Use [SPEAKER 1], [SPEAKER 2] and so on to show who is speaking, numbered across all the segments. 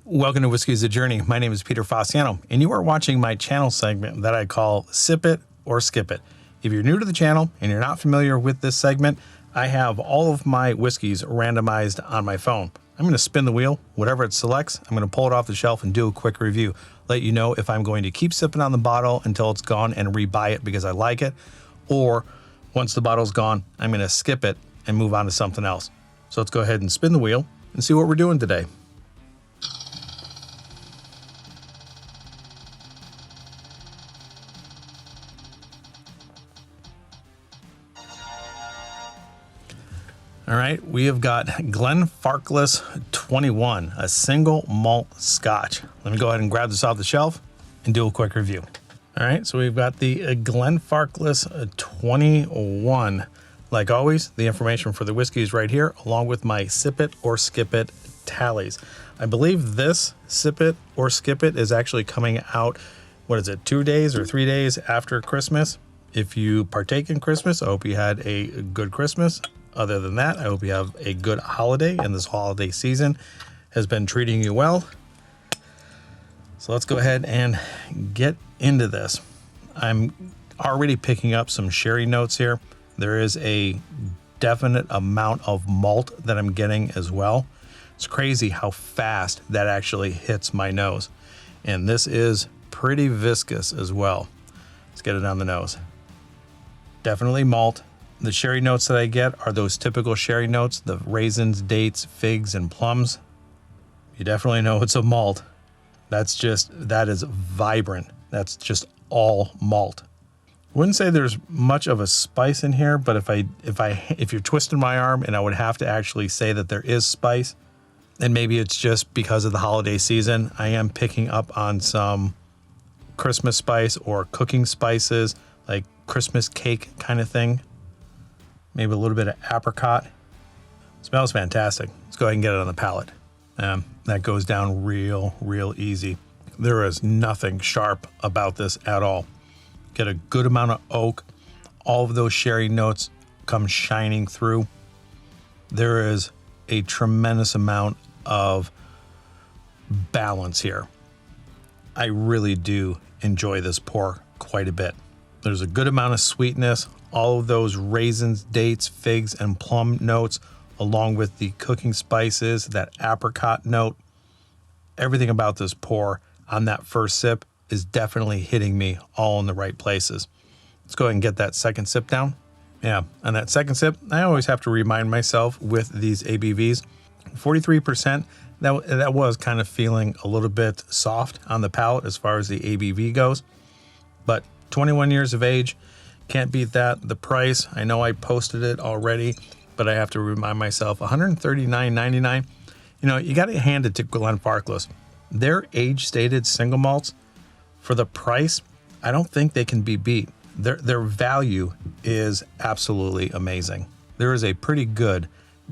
[SPEAKER 1] Welcome to Whiskey is a Journey. My name is Peter Fossiano, and you are watching my channel segment that I call Sip It or Skip It. If you're new to the channel and you're not familiar with this segment, I have all of my whiskeys randomized on my phone. I'm going to spin the wheel, whatever it selects, I'm going to pull it off the shelf and do a quick review. Let you know if I'm going to keep sipping on the bottle until it's gone and rebuy it because I like it, or once the bottle's gone, I'm going to skip it and move on to something else. So let's go ahead and spin the wheel and see what we're doing today. All right, we have got Glenfarclas 21, a single malt scotch. Let me go ahead and grab this off the shelf and do a quick review. All right, so we've got the Glenfarclas 21. Like always, the information for the whiskey is right here, along with my Sip It or Skip It tallies. I believe this Sip It or Skip It is actually coming out, 2 days or 3 days after Christmas. If you partake in Christmas, I hope you had a good Christmas. Other than that, I hope you have a good holiday, and this holiday season has been treating you well. So let's go ahead and get into this. I'm already picking up some sherry notes here. There is a definite amount of malt that I'm getting as well. It's crazy how fast that actually hits my nose. And this is pretty viscous as well. Let's get it on the nose. Definitely malt. The sherry notes that I get are those typical sherry notes, the raisins, dates, figs, and plums. You definitely know it's a malt. That is vibrant. That's just all malt. I wouldn't say there's much of a spice in here, but if you're twisting my arm and I would have to actually say that there is spice, and maybe it's just because of the holiday season, I am picking up on some Christmas spice or cooking spices, like Christmas cake kind of thing. Maybe a little bit of apricot. Smells fantastic. Let's go ahead and get it on the palate. That goes down real easy. There is nothing sharp about this at all. Get a good amount of oak. All of those sherry notes come shining through. There is a tremendous amount of balance here. I really do enjoy this pour quite a bit. There's a good amount of sweetness. All of those raisins, dates, figs, and plum notes, along with the cooking spices, that apricot note. Everything about this pour on that first sip is definitely hitting me all in the right places. Let's go ahead and get that second sip down. Yeah, on that second sip, I always have to remind myself with these ABVs, 43%, that was kind of feeling a little bit soft on the palate as far as the ABV goes. But 21 years of age, can't beat that. The price, I know I posted it already, but I have to remind myself, $139.99. You know, you got to hand it to Glenfarclas. Their age-stated single malts, for the price, I don't think they can be beat. Their value is absolutely amazing. There is a pretty good,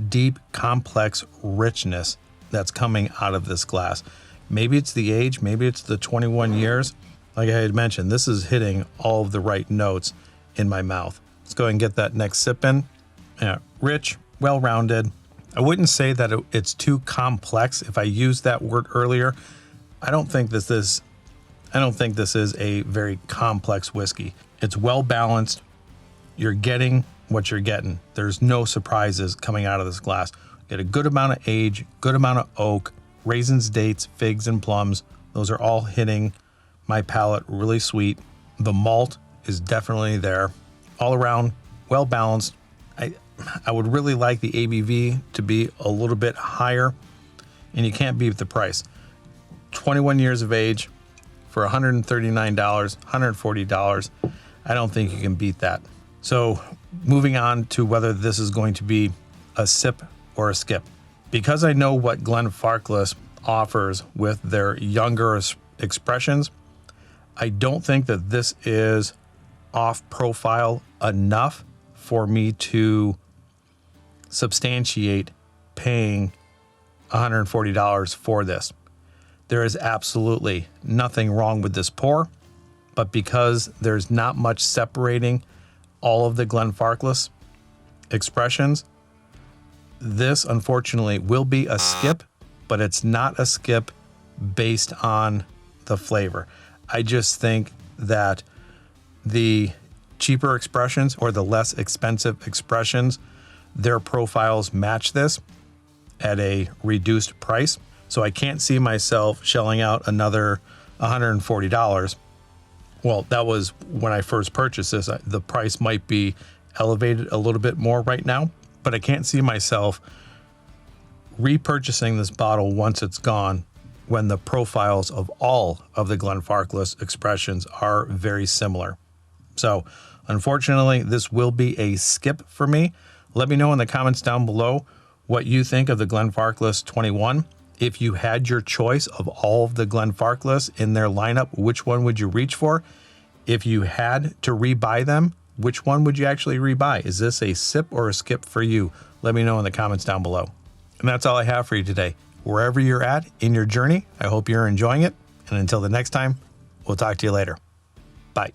[SPEAKER 1] deep, complex richness that's coming out of this glass. Maybe it's the age, maybe it's the 21 years. Like I had mentioned, this is hitting all of the right notes in my mouth. Let's go ahead and get that next sip in. Yeah, rich, well-rounded. I wouldn't say that it's too complex. If I used that word earlier, I don't think this is a very complex whiskey. It's well-balanced. You're getting what you're getting. There's no surprises coming out of this glass. Get a good amount of age, good amount of oak, raisins, dates, figs, and plums. Those are all hitting my palate really sweet. The malt is definitely there. All around, well balanced. I would really like the ABV to be a little bit higher, and you can't beat the price. 21 years of age for $139, $140. I don't think you can beat that. So moving on to whether this is going to be a sip or a skip. Because I know what Glenfarclas offers with their younger expressions, I don't think that this is off profile enough for me to substantiate paying $140 for this. There is absolutely nothing wrong with this pour, but because there's not much separating all of the Glenfarclas expressions, this unfortunately will be a skip, but it's not a skip based on the flavor. I just think that the cheaper expressions or the less expensive expressions, their profiles match this at a reduced price. So I can't see myself shelling out another $140. Well, that was when I first purchased this. The price might be elevated a little bit more right now, but I can't see myself repurchasing this bottle once it's gone when the profiles of all of the Glenfarclas expressions are very similar. So unfortunately, this will be a skip for me. Let me know in the comments down below what you think of the Glenfarclas 21. If you had your choice of all of the Glenfarclas in their lineup, which one would you reach for? If you had to rebuy them, which one would you actually rebuy? Is this a sip or a skip for you? Let me know in the comments down below. And that's all I have for you today. Wherever you're at in your journey, I hope you're enjoying it. And until the next time, we'll talk to you later. Bye.